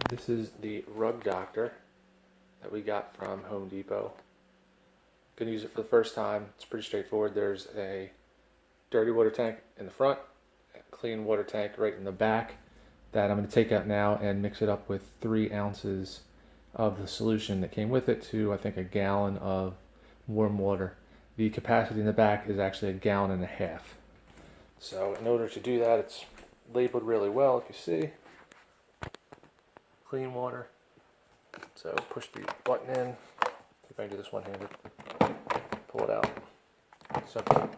This is the rug doctor that we got from Home Depot. Gonna use it for the first time. It's pretty straightforward. There's a dirty water tank in the front, a clean water tank right in the back that I'm going to take out now and mix it up with 3 ounces of the solution that came with it to, I think, a gallon of warm water. The capacity in the back is actually 1.5 gallons. So in order to do that, it's labeled really well, if you see. Clean water. So push the button in. See if I can do this one-handed. Pull it out. Simple.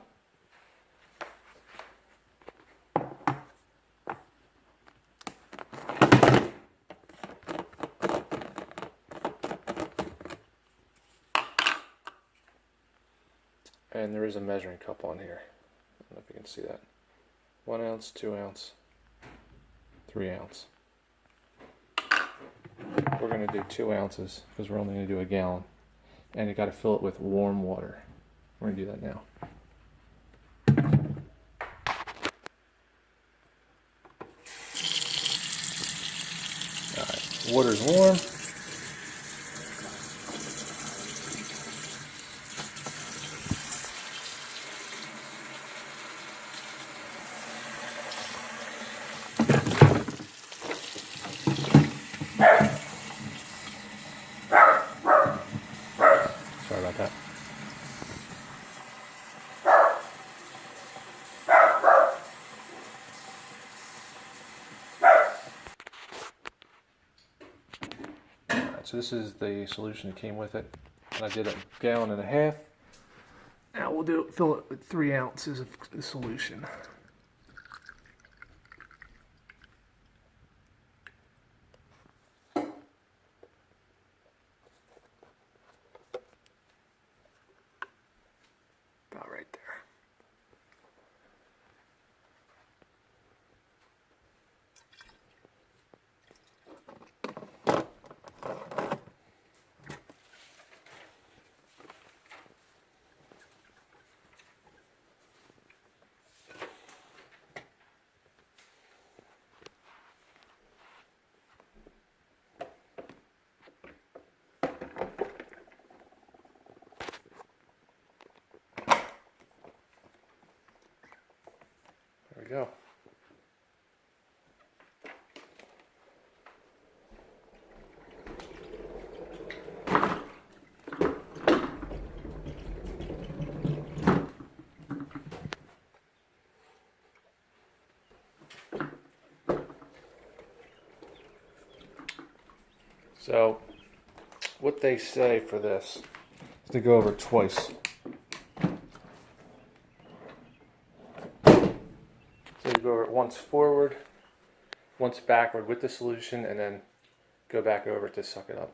And there is a measuring cup on here. I don't know if you can see that. 1 ounce, 2 ounce, 3 ounce. We're going to do 2 ounces because we're only going to do 1 gallon. And you got to fill it with warm water. We're going to do that now. Alright, water's warm. Sorry about that. Alright, so this is the solution that came with it. And I did 1.5 gallons. Now we'll fill it with 3 ounces of the solution. About right there. There we go. So, what they say for this is to go over it twice. So you go over it once forward, once backward with the solution, and then go back over to suck it up.